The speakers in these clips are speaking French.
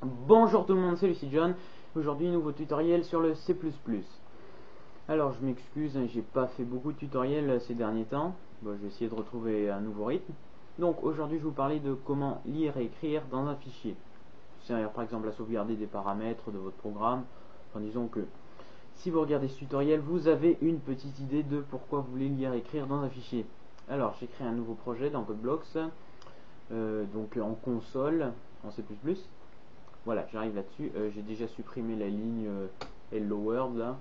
Bonjour tout le monde, c'est Lucie John. Aujourd'hui, nouveau tutoriel sur le C++. Alors, je m'excuse, hein, j'ai pas fait beaucoup de tutoriels ces derniers temps. Bon, je vais essayer de retrouver un nouveau rythme. Donc, aujourd'hui, je vais vous parler de comment lire et écrire dans un fichier. C'est-à-dire, par exemple, à sauvegarder des paramètres de votre programme. Enfin, disons que si vous regardez ce tutoriel, vous avez une petite idée de pourquoi vous voulez lire et écrire dans un fichier. Alors, j'ai créé un nouveau projet dans CodeBlocks, donc en console, en C++. Voilà, j'arrive là-dessus. J'ai déjà supprimé la ligne Hello World là.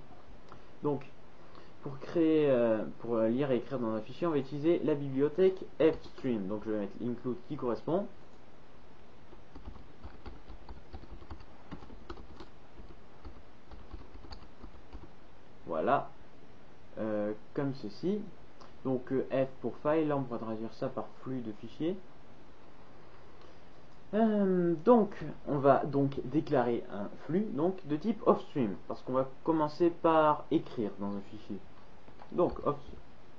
Donc, pour lire et écrire dans un fichier, on va utiliser la bibliothèque fstream. Donc, je vais mettre include qui correspond. Voilà, comme ceci. Donc, F pour file, là on pourra traduire ça par flux de fichiers. Donc, on va donc déclarer un flux de type offstream, parce qu'on va commencer par écrire dans un fichier. Donc,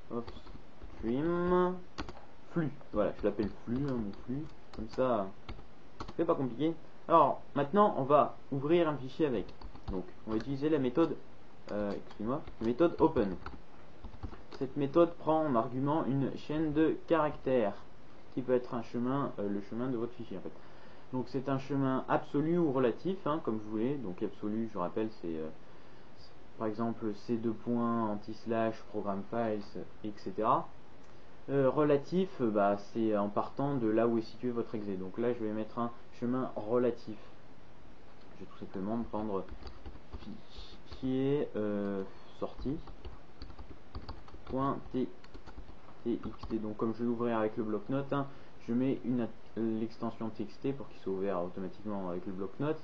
offstream flux. Voilà, je l'appelle flux, mon flux. Comme ça, c'est pas compliqué. Alors, maintenant, on va ouvrir un fichier avec. Donc, on va utiliser la méthode, excusez-moi, la méthode open. Cette méthode prend en argument une chaîne de caractères qui peut être un chemin, le chemin de votre fichier en fait. Donc c'est un chemin absolu ou relatif, hein, comme vous voulez. Donc absolu, je rappelle, c'est par exemple C2 points anti-slash program files, etc. Relatif, c'est en partant de là où est situé votre exe. Donc là, je vais mettre un chemin relatif. Je vais tout simplement prendre fichier sortie .txt. Donc comme je vais l'ouvrir avec le bloc-notes, hein, je mets l'extension txt pour qu'il soit ouvert automatiquement avec le bloc-notes.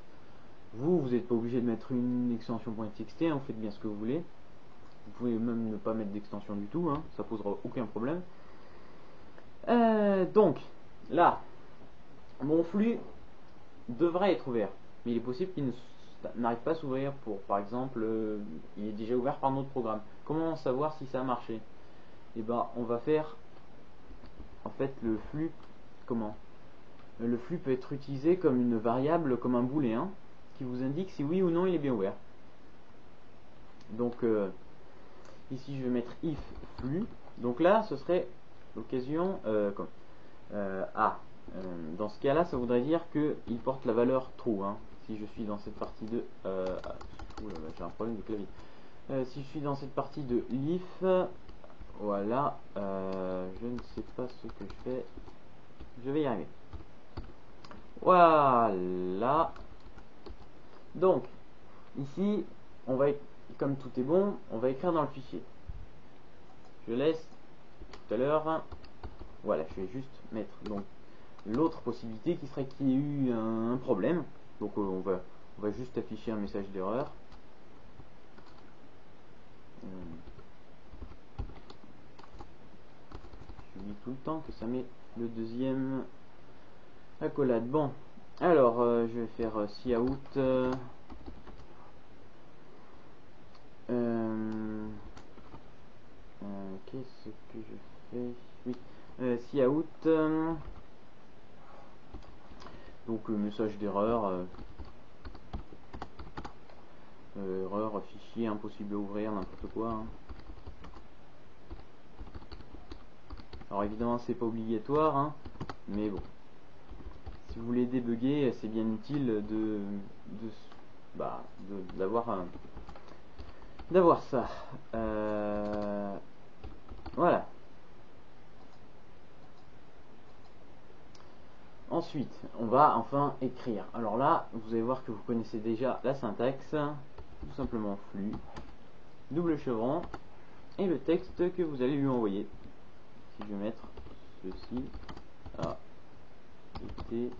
Vous n'êtes pas obligé de mettre une extension .txt, hein, vous faites bien ce que vous voulez. Vous pouvez même ne pas mettre d'extension du tout, hein, ça posera aucun problème. Donc là, mon flux devrait être ouvert, mais il est possible qu'il n'arrive pas à s'ouvrir pour, par exemple, il est déjà ouvert par notre programme. Comment savoir si ça a marché? Et on va faire en fait le flux. Comment? Le flux peut être utilisé comme une variable, comme un booléen qui vous indique si oui ou non il est bien ouvert. Donc ici je vais mettre if flux. Donc là ce serait l'occasion dans ce cas là ça voudrait dire qu'il porte la valeur true, hein. Si je suis dans cette partie de j'ai un problème de clavier. Si je suis dans cette partie de l'if, voilà, je ne sais pas ce que je fais, je vais y arriver. Voilà. Donc ici on va, comme tout est bon, on va écrire dans le fichier. Je laisse tout à l'heure. Voilà, je vais juste mettre donc l'autre possibilité qui serait qu'il y ait eu un problème. Donc on va juste afficher un message d'erreur. Je dis tout le temps que ça met le deuxième accolade. Bon, alors je vais faire cout. Qu'est-ce que je fais? Oui, cout. Donc message d'erreur. Erreur, fichier impossible à ouvrir, n'importe quoi, hein. Alors évidemment c'est pas obligatoire, hein, mais bon, si vous voulez débugger, c'est bien utile d'avoir ça. Voilà. Ensuite, on va enfin écrire. Alors là, vous allez voir que vous connaissez déjà la syntaxe. Tout simplement flux, double chevron, et le texte que vous allez lui envoyer. Si je vais mettre ceci, a été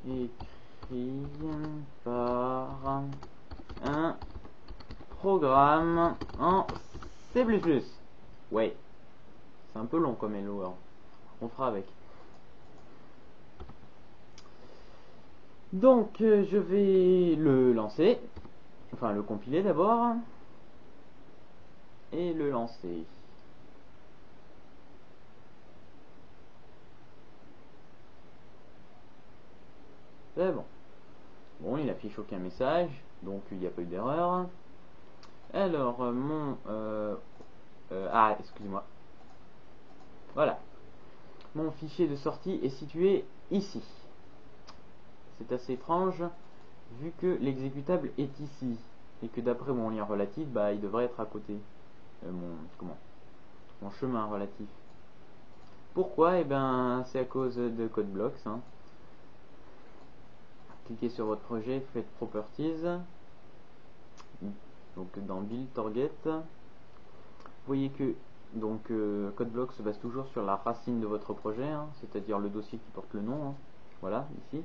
écrit par un programme en C++. Ouais, c'est un peu long comme hello, hein. On fera avec. Donc je vais le lancer, enfin le compiler d'abord, et le lancer. C'est bon. Bon, il affiche aucun message, donc il n'y a pas eu d'erreur. Alors, ah, excusez-moi. Voilà. Mon fichier de sortie est situé ici. C'est assez étrange, vu que l'exécutable est ici. Et que d'après mon lien relatif, bah, il devrait être à côté. Mon chemin relatif. Pourquoi? Eh ben, c'est à cause de CodeBlocks. Hein. Cliquez sur votre projet, faites Properties. Donc dans Build Target, vous voyez que donc CodeBlocks se base toujours sur la racine de votre projet, hein, c'est-à-dire le dossier qui porte le nom. Hein. Voilà, ici.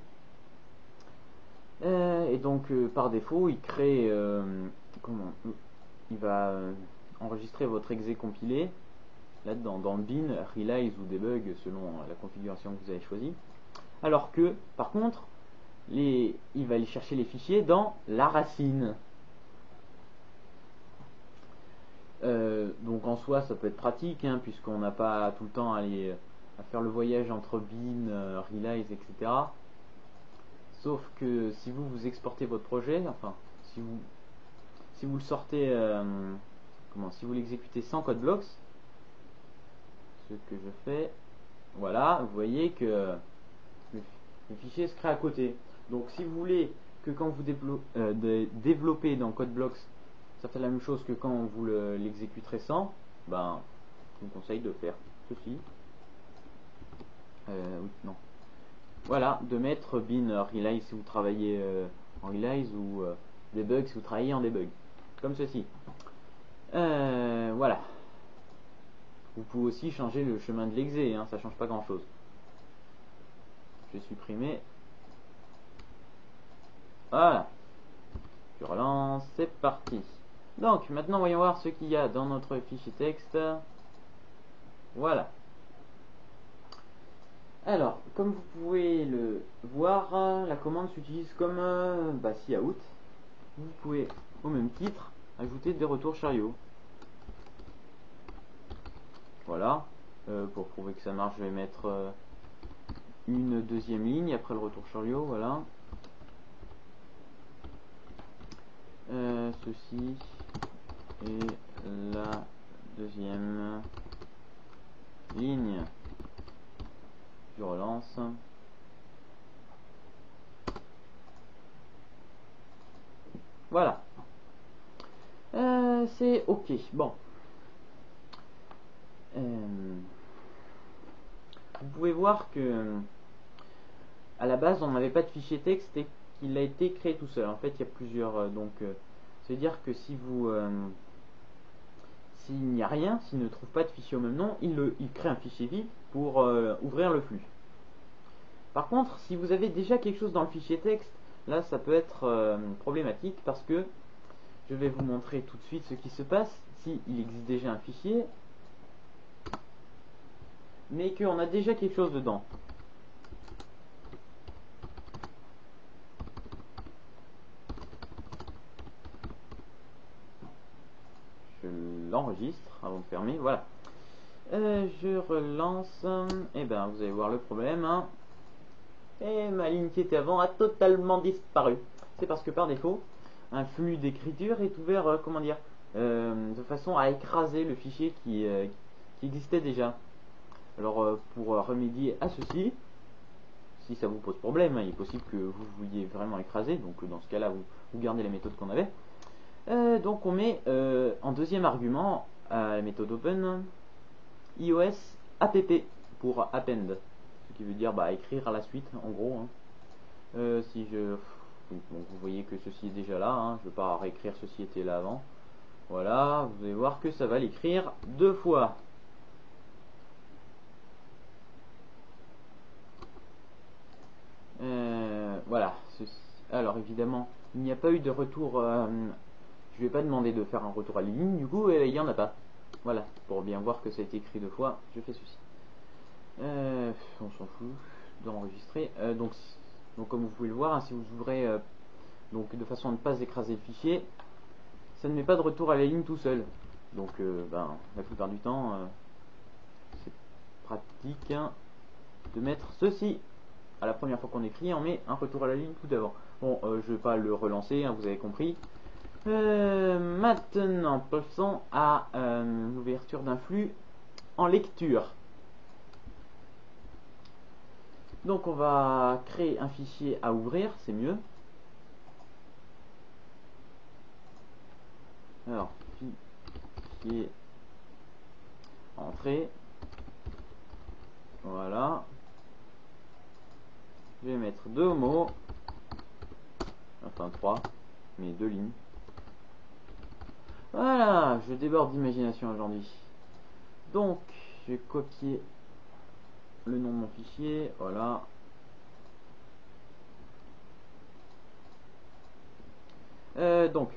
Et donc par défaut, il crée il va enregistrer votre exe compilé là-dedans, dans bin, realize ou debug selon la configuration que vous avez choisie. Alors que, par contre, il va aller chercher les fichiers dans la racine. Donc en soi, ça peut être pratique, hein, puisqu'on n'a pas tout le temps à faire le voyage entre bin, realize, etc. Sauf que si vous exportez votre projet, enfin, si vous le sortez, si vous l'exécutez sans CodeBlocks, ce que je fais, voilà, vous voyez que le fichier se crée à côté. Donc si vous voulez que quand vous développez dans CodeBlocks, ça fait la même chose que quand vous l'exécuterez sans, ben, je vous conseille de faire ceci. Oui, non. Voilà, de mettre bin realize si vous travaillez en realize ou debug si vous travaillez en debug. Comme ceci. Voilà. Vous pouvez aussi changer le chemin de l'exé, hein, ça change pas grand chose. Je vais supprimer. Voilà. Je relance, c'est parti. Donc, maintenant voyons voir ce qu'il y a dans notre fichier texte. Voilà. Alors, comme vous pouvez le voir, la commande s'utilise comme cout. Vous pouvez, au même titre, ajouter des retours chariot. Voilà. Pour prouver que ça marche, je vais mettre une deuxième ligne après le retour chariot. Voilà. Ceci est la deuxième ligne. Je relance. Voilà. C'est ok. Bon. Vous pouvez voir que à la base on n'avait pas de fichier texte et qu'il a été créé tout seul. En fait, il y a plusieurs. C'est-à-dire que si vous s'il n'y a rien, s'il ne trouve pas de fichier au même nom, il crée un fichier vide pour ouvrir le flux. Par contre, si vous avez déjà quelque chose dans le fichier texte, là ça peut être problématique parce que je vais vous montrer tout de suite ce qui se passe s'il existe déjà un fichier mais qu'on a déjà quelque chose dedans. Je l'enregistre avant de fermer, voilà. Je relance, et ben vous allez voir le problème. Hein. Et ma ligne qui était avant a totalement disparu. C'est parce que par défaut, un flux d'écriture est ouvert, de façon à écraser le fichier qui existait déjà. Alors pour remédier à ceci, si ça vous pose problème, hein, il est possible que vous vouliez vraiment écraser, donc dans ce cas-là vous gardez la méthode qu'on avait. Donc on met en deuxième argument à la méthode open iOS app pour append, ce qui veut dire écrire à la suite en gros. Hein. Si je bon, vous voyez que ceci est déjà là, hein, je ne vais pas réécrire ceci était là avant. Voilà, vous allez voir que ça va l'écrire deux fois. Voilà. Alors évidemment, il n'y a pas eu de retour. Je vais pas demander de faire un retour à la ligne, du coup, il n'y en a pas. Voilà, pour bien voir que ça a été écrit deux fois, je fais ceci. On s'en fout d'enregistrer. Donc comme vous pouvez le voir, hein, si vous ouvrez donc de façon à ne pas écraser le fichier, ça ne met pas de retour à la ligne tout seul. Donc la plupart du temps, c'est pratique hein, de mettre ceci. à la première fois qu'on écrit, on met un retour à la ligne tout d'abord. Bon, je vais pas le relancer, hein, vous avez compris. Maintenant, passons à l'ouverture d'un flux en lecture. Donc on va créer un fichier à ouvrir, c'est mieux. Alors, fichier entrée. Voilà. Je vais mettre 2 mots. Enfin 3, mais 2 lignes. Voilà, je déborde d'imagination aujourd'hui. Donc, je vais copier le nom de mon fichier, voilà. Donc,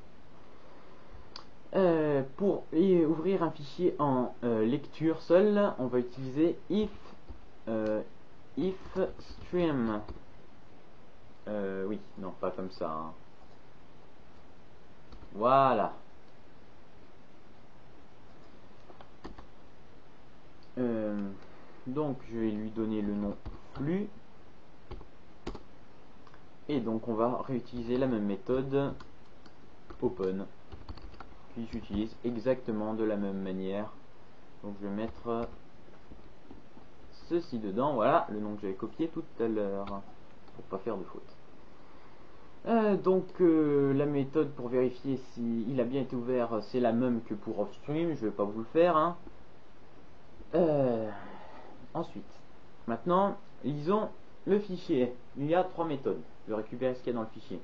pour ouvrir un fichier en lecture seule, on va utiliser if stream. Oui, non, pas comme ça. Hein. Voilà. Donc, je vais lui donner le nom flux. Et donc, on va réutiliser la même méthode open. Puis, j'utilise exactement de la même manière. Donc, je vais mettre ceci dedans. Voilà, le nom que j'avais copié tout à l'heure. Pour pas faire de faute. Donc la méthode pour vérifier s'il a bien été ouvert, c'est la même que pour Offstream, je vais pas vous le faire. Hein. Ensuite, maintenant, lisons le fichier. Il y a 3 méthodes de récupérer ce qu'il y a dans le fichier.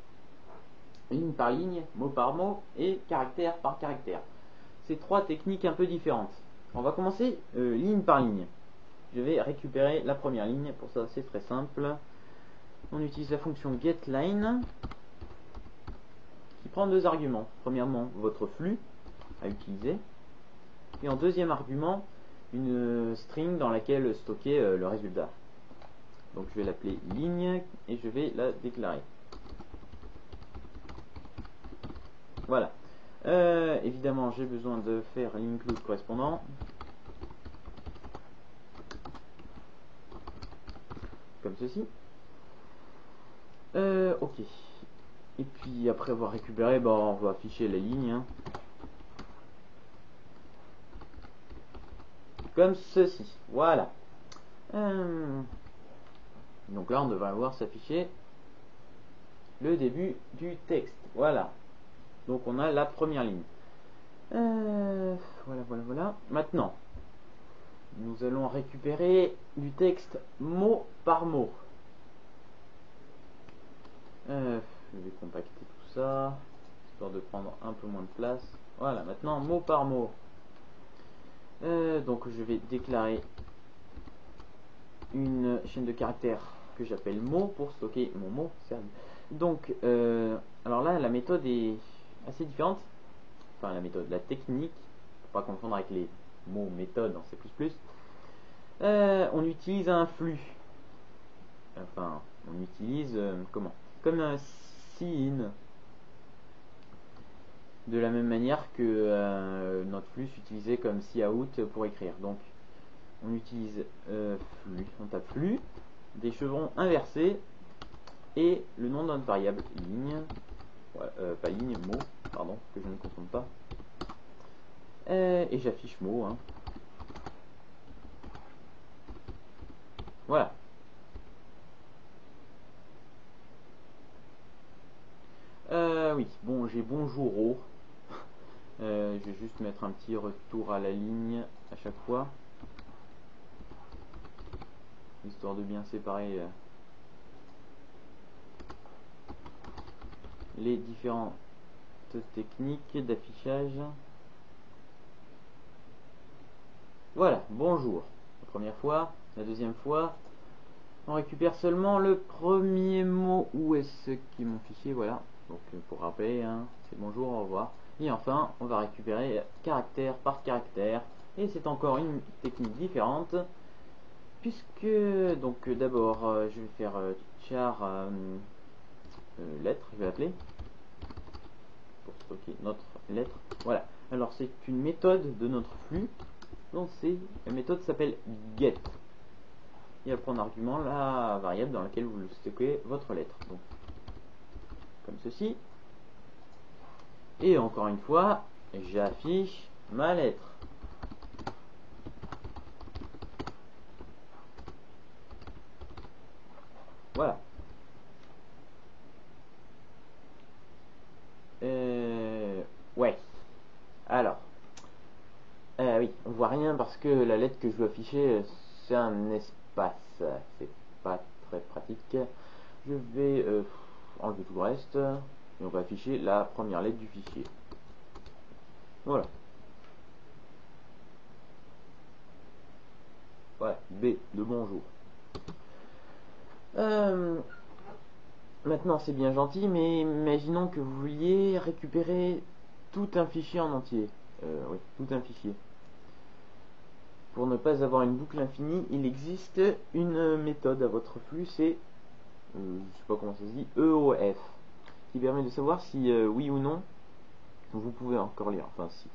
Ligne par ligne, mot par mot et caractère par caractère. C'est 3 techniques un peu différentes. On va commencer ligne par ligne. Je vais récupérer la première ligne, pour ça c'est très simple. On utilise la fonction getLine qui prend 2 arguments. Premièrement, votre flux à utiliser. Et en deuxième argument, une string dans laquelle stocker le résultat. Donc je vais l'appeler ligne et je vais la déclarer. Voilà. Évidemment, j'ai besoin de faire l'include correspondant. Comme ceci. Ok. Et puis après avoir récupéré, bon, on va afficher la ligne. Hein. Comme ceci. Voilà. Donc là, on devrait voir s'afficher le début du texte. Voilà. Donc on a la première ligne. Voilà. Maintenant, nous allons récupérer du texte mot par mot. Je vais compacter tout ça, histoire de prendre un peu moins de place. Voilà, maintenant mot par mot. Donc je vais déclarer une chaîne de caractères que j'appelle mot pour stocker mon mot. Donc, alors là, la méthode est assez différente. Enfin, la méthode, la technique, faut pas confondre avec les mots méthode en C++. On utilise un flux. Enfin, on utilise comment? Comme un cin. De la même manière que notre flux s'utilisait comme cout pour écrire. Donc, on utilise flux, on tape flux, des chevrons inversés et le nom d'une variable ligne, pas ligne, mot, pardon, que je ne confonde pas. Et j'affiche mot. Hein. Voilà. Oui, bon, j'ai bonjour. Je vais juste mettre un petit retour à la ligne à chaque fois. Histoire de bien séparer les différentes techniques d'affichage. Voilà, bonjour. La première fois, la deuxième fois, on récupère seulement le premier mot. Où est-ce qui est mon fichier? Voilà. Donc pour rappeler, hein, c'est bonjour, au revoir. Et enfin, on va récupérer caractère par caractère. Et c'est encore une technique différente. Puisque, donc d'abord, je vais faire char lettre, je vais l'appeler. Pour stocker notre lettre. Voilà. Alors c'est une méthode de notre flux. Donc la méthode s'appelle get. et elle prend en argument la variable dans laquelle vous stockez votre lettre. Donc, comme ceci. Et encore une fois, j'affiche ma lettre. Voilà. Ouais. Alors. Oui, on voit rien parce que la lettre que je veux afficher, c'est un espace. C'est pas très pratique. Je vais enlever tout le reste. Et on va afficher la première lettre du fichier. Voilà. Voilà, B de bonjour. Maintenant c'est bien gentil, mais imaginons que vous vouliez récupérer tout un fichier en entier. Oui, tout un fichier. Pour ne pas avoir une boucle infinie, il existe une méthode à votre flux, c'est, je sais pas comment ça se dit, EOF, qui permet de savoir si oui ou non, vous pouvez encore lire, enfin si,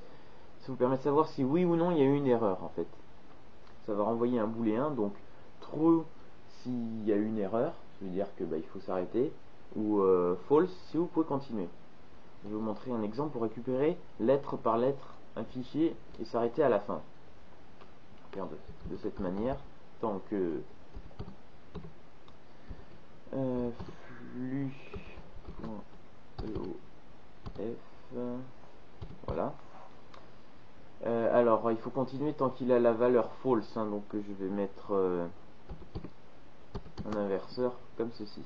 ça vous permet de savoir si oui ou non il y a eu une erreur en fait. Ça va renvoyer un booléen, donc true s'il y a eu une erreur, ça veut dire que il faut s'arrêter, ou false si vous pouvez continuer. Je vais vous montrer un exemple pour récupérer lettre par lettre un fichier et s'arrêter à la fin. Faire de cette manière, tant que flux.eof, voilà. Alors il faut continuer tant qu'il a la valeur false, hein, donc je vais mettre un inverseur comme ceci.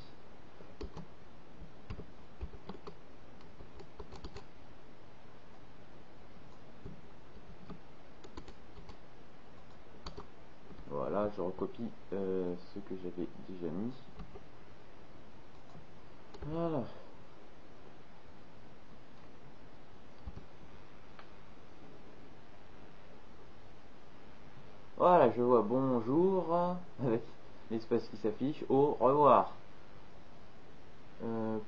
Voilà, je recopie ce que j'avais déjà mis. Voilà. Voilà, je vois bonjour avec l'espace qui s'affiche. Au revoir.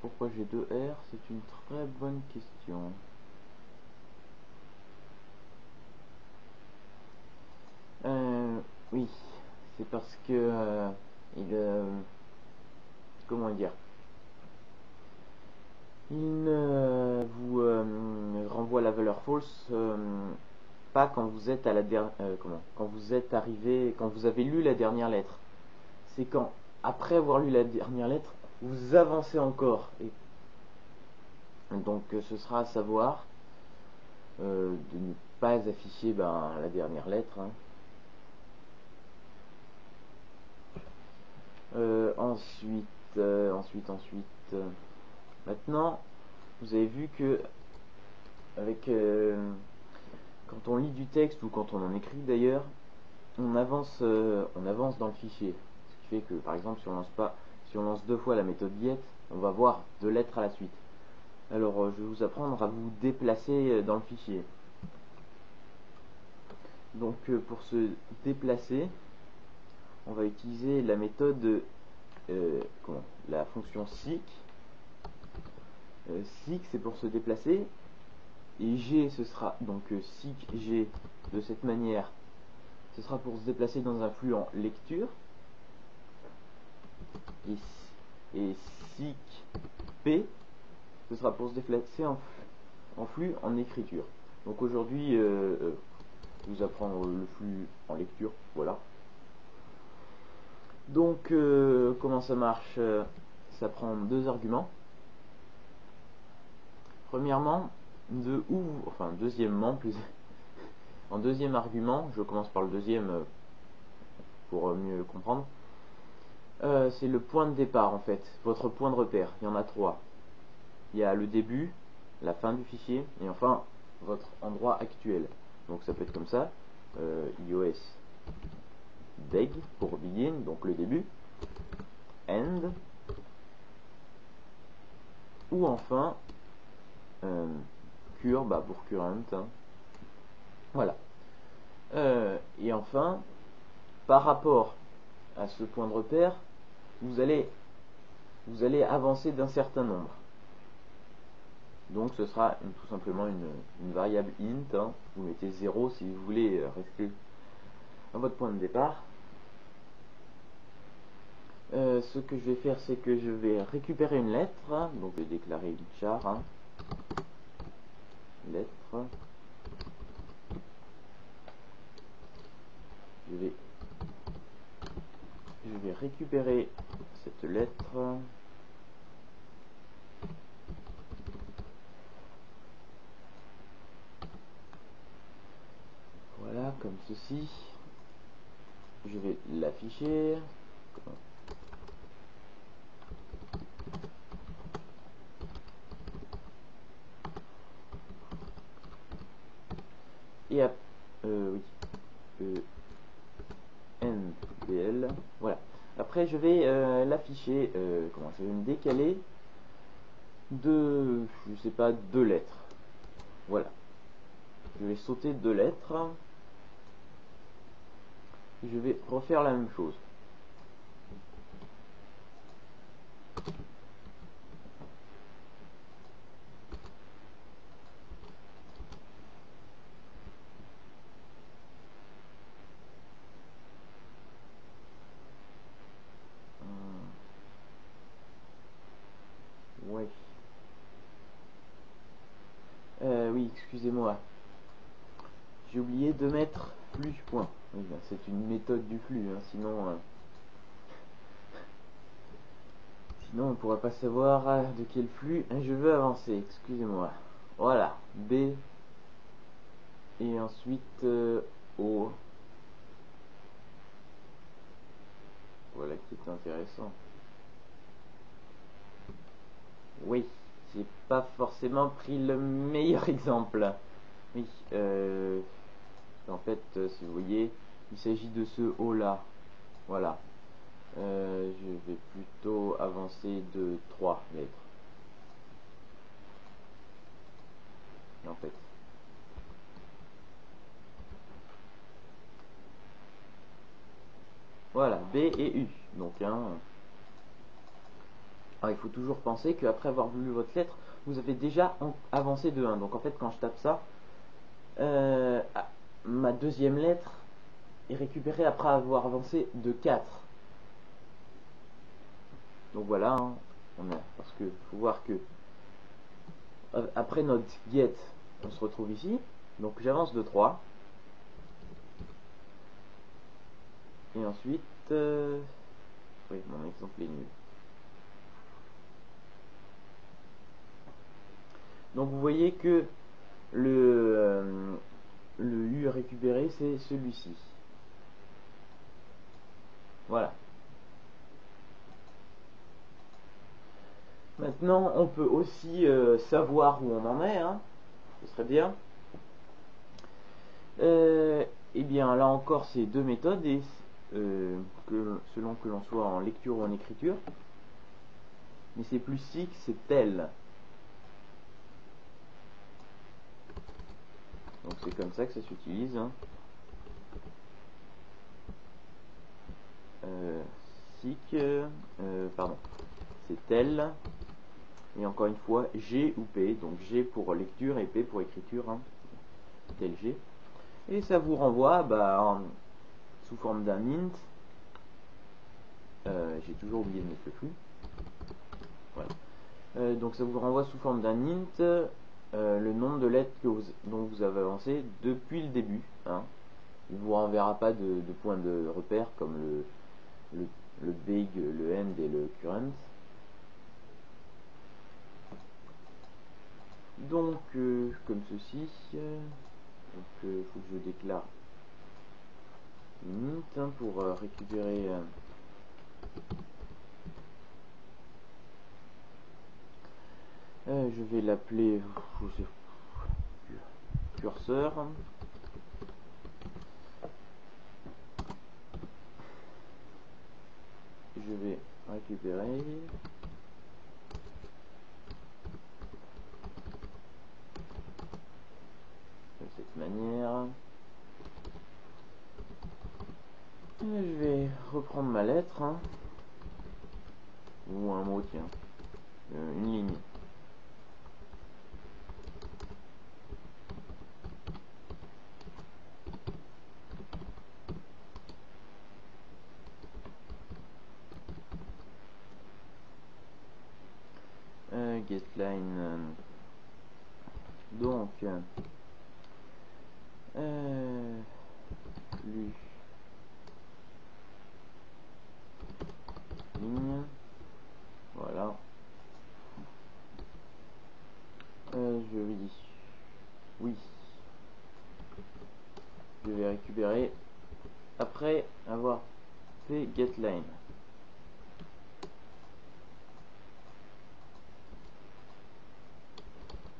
Pourquoi j'ai deux R? C'est une très bonne question. Oui, c'est parce que comment dire, il vous renvoie la valeur false pas quand vous êtes à la quand vous êtes arrivé, quand vous avez lu la dernière lettre. C'est quand, après avoir lu la dernière lettre, vous avancez encore. Et donc ce sera à savoir de ne pas afficher la dernière lettre. Hein. Ensuite, maintenant, vous avez vu que avec quand on lit du texte ou quand on en écrit d'ailleurs, on avance dans le fichier. Ce qui fait que par exemple si on lance deux fois la méthode get, on va voir deux lettres à la suite. Alors je vais vous apprendre à vous déplacer dans le fichier. Donc pour se déplacer, on va utiliser la méthode la fonction seek. Seek c'est pour se déplacer et G ce sera donc seek G de cette manière, ce sera pour se déplacer dans un flux en lecture et seek P ce sera pour se déplacer en flux en écriture. Donc aujourd'hui je vous apprendre le flux en lecture, voilà. Donc comment ça marche? Ça prend deux arguments. Premièrement, deuxièmement, en deuxième argument, je commence par le deuxième pour mieux comprendre. C'est le point de départ en fait, votre point de repère. Il y en a trois. Il y a le début, la fin du fichier et enfin votre endroit actuel. Donc ça peut être comme ça, iOS beg pour begin, donc le début, end, ou enfin cure pour current, hein. Voilà. Et enfin, par rapport à ce point de repère, vous allez avancer d'un certain nombre. Donc ce sera tout simplement une variable int, hein. Vous mettez 0 si vous voulez rester à votre point de départ. Ce que je vais faire, c'est que je vais récupérer une lettre, donc je vais déclarer une char, hein. Lettre. Je vais récupérer cette lettre. Voilà, comme ceci. Je vais l'afficher. Et oui, NPL. Voilà. Après, je vais l'afficher. Comment je vais me décaler de, je sais pas, 2 lettres. Voilà. Je vais sauter 2 lettres. Je vais refaire la même chose. Ouais. Oui, excusez-moi. J'ai oublié de mettre flux point. Oui, ben, c'est une méthode du flux, hein, sinon on ne pourra pas savoir de quel flux je veux avancer. Excusez-moi. Voilà, B et ensuite O. Voilà qui est intéressant. Oui, j'ai pas forcément pris le meilleur exemple. Oui, en fait, si vous voyez, il s'agit de ce O là. Voilà. Je vais plutôt avancer de 3 lettres. En fait. Voilà, B et U. Donc, alors, il faut toujours penser qu'après avoir lu votre lettre, vous avez déjà avancé de 1. Donc, en fait, quand je tape ça, ma deuxième lettre est récupérée après avoir avancé de 4. Donc, voilà, hein, parce que faut voir que après notre get, on se retrouve ici. Donc, j'avance de 3. Et ensuite, oui, mon exemple est nul. Donc vous voyez que le U récupéré, c'est celui-ci. Voilà. Maintenant, on peut aussi savoir où on en est, hein. Ce serait bien. Et bien, là encore, c'est 2 méthodes, et selon que l'on soit en lecture ou en écriture. Mais c'est plus si que c'est tel. Donc c'est comme ça que ça s'utilise, hein. Pardon, c'est tel, et encore une fois G ou P, donc G pour lecture et P pour écriture, hein. Tel G, et ça vous renvoie sous forme d'un int. J'ai toujours oublié de mettre le flux. Voilà. Donc ça vous renvoie sous forme d'un int le nombre de lettres dont vous avez avancé depuis le début, hein. Il ne vous renverra pas de point de repère comme le big, le end et le current. Donc comme ceci, faut que je déclare une int, hein, pour récupérer je vais l'appeler curseur. Je vais récupérer de cette manière. Et je vais reprendre ma lettre, hein, ou un mot, tiens, une ligne. getLine. Donc flux ligne, voilà. Je vais dire oui, je vais récupérer après avoir fait getLine.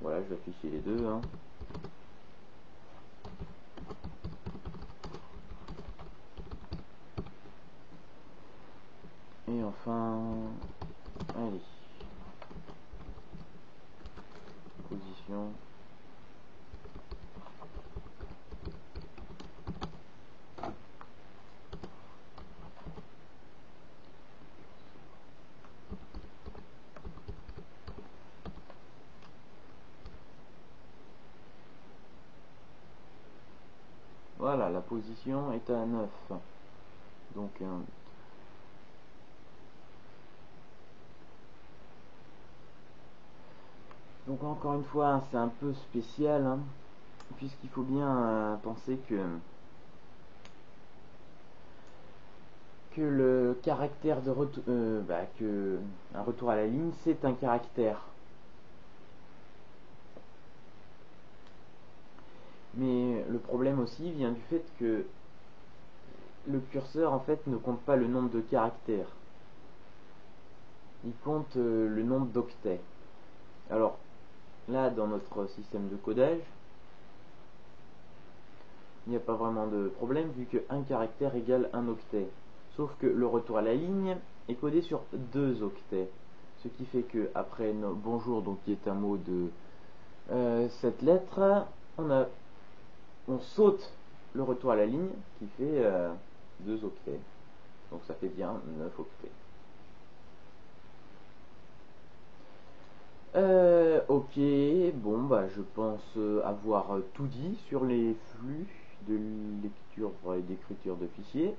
Voilà, je vais afficher les deux, hein. Et enfin, allez, position. Voilà, la position est à 9. Donc encore une fois, hein, c'est un peu spécial, hein, puisqu'il faut bien penser que le caractère de retour, que un retour à la ligne, c'est un caractère. Mais le problème aussi vient du fait que le curseur en fait ne compte pas le nombre de caractères. Il compte le nombre d'octets. Alors là, dans notre système de codage, il n'y a pas vraiment de problème vu que un caractère égale un octet. Sauf que le retour à la ligne est codé sur 2 octets. Ce qui fait que après bonjour, donc qui est un mot de cette lettre, on saute le retour à la ligne qui fait 2 octets. Donc ça fait bien 9 octets. Ok, bon bah je pense avoir tout dit sur les flux de lecture et d'écriture de fichiers.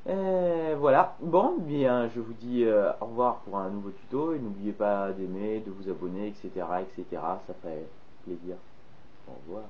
Voilà, bon, bien je vous dis au revoir pour un nouveau tuto et n'oubliez pas d'aimer, de vous abonner, etc., etc. Ça fait plaisir. Au revoir.